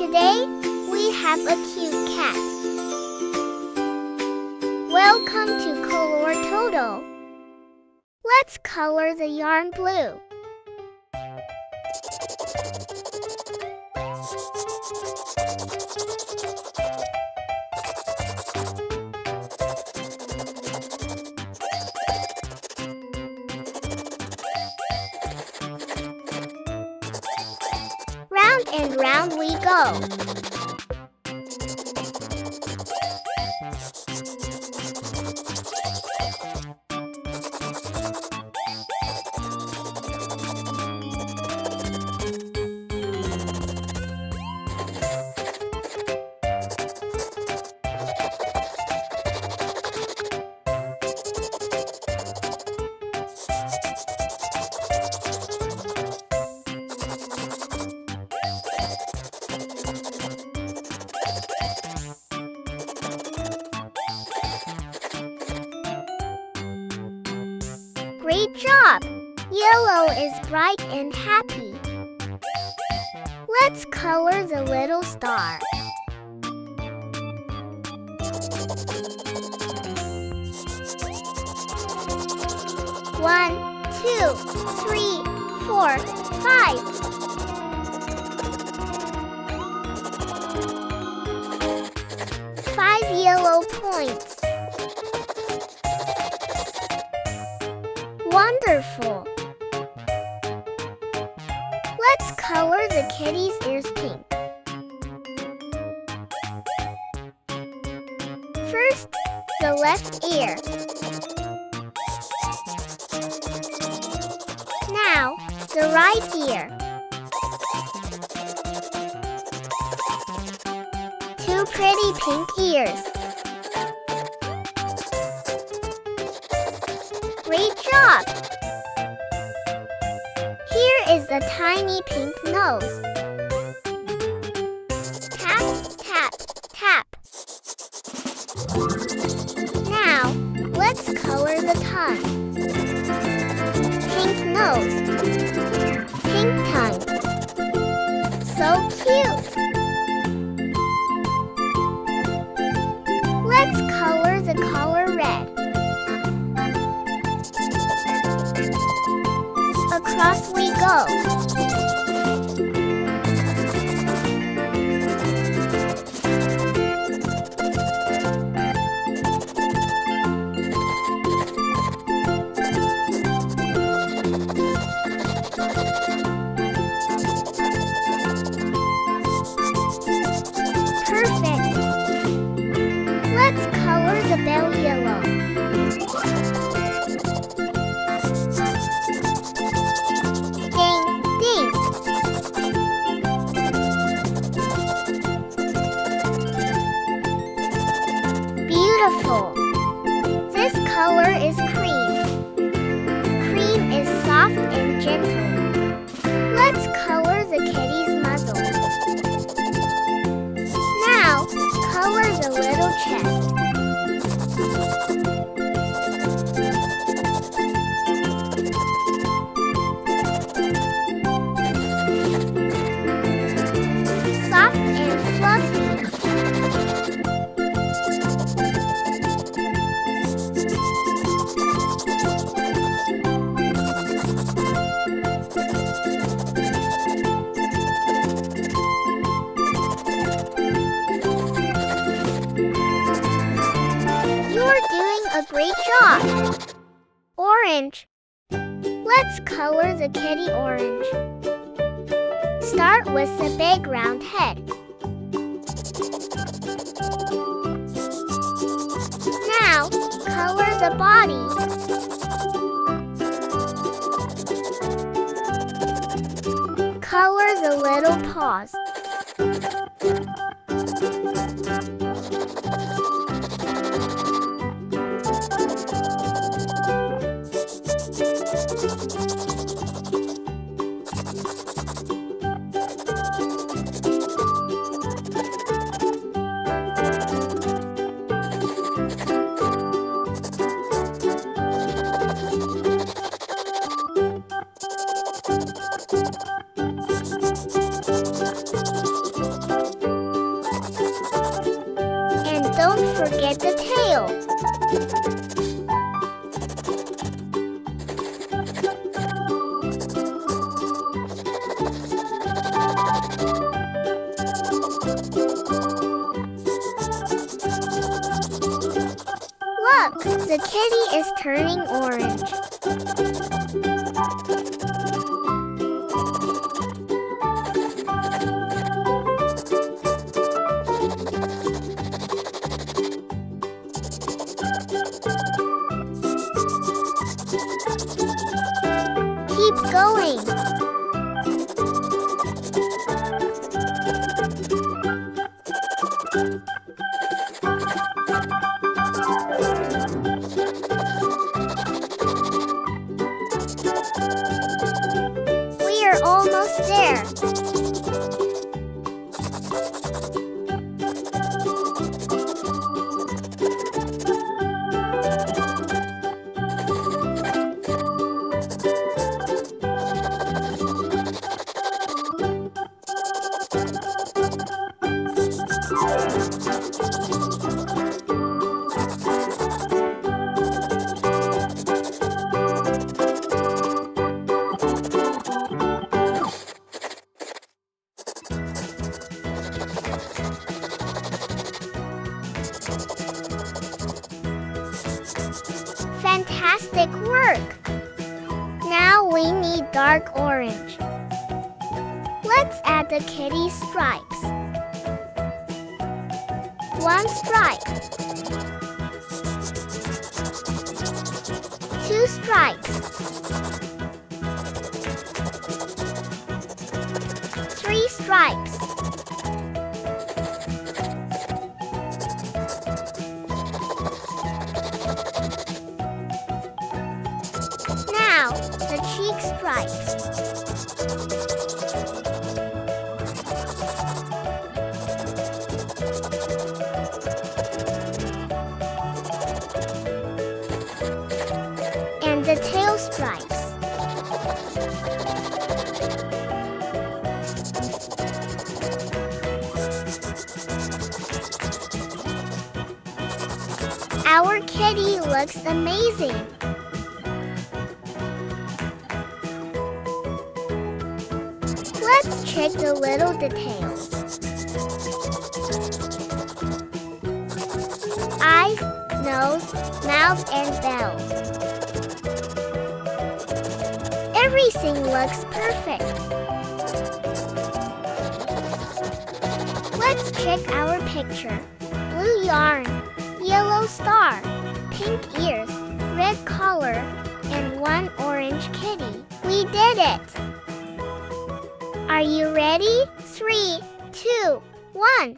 Today, we have a cute cat. Welcome to ColorToto. Let's color the yarn blue. Round and round we go. Great job! Yellow is bright and happy. Let's color the little star. One, two, three, 4, 5. Five yellow points. Wonderful! Let's color the kitty's ears pink. First, the left ear. Now, the right ear. Two pretty pink ears. Great job! Here is a tiny pink nose. Tap, tap, tap. Now, let's color the tongue. Pink nose. Pink tongue. So cute! Let's color the color red. Across we go. Perfect. Let's color the bell yellow. Beautiful! This color is cream. Cream is soft and gentle. Let's color the kitty's muzzle. Now, color the little chest. Soft and fluffy. A great job! Orange. Let's color the kitty orange. Start with the big round head. Now, color the body. Color the little paws. forget the tail. Look, the kitty is turning orange. Keep going. We are almost there. Fantastic work! Now we need dark orange. Let's add the kitty stripes. 1 stripe. 2 stripes. 3 stripes. 'Now the cheek stripes. And the tail stripes. Our kitty looks amazing. Let's check the little details. Eyes, nose, mouth, and bells. Everything looks perfect. Let's check our picture. Blue yarn, yellow star, pink ears, red collar, and 1 orange kitty. We did it! Are you ready? 3, 2, 1.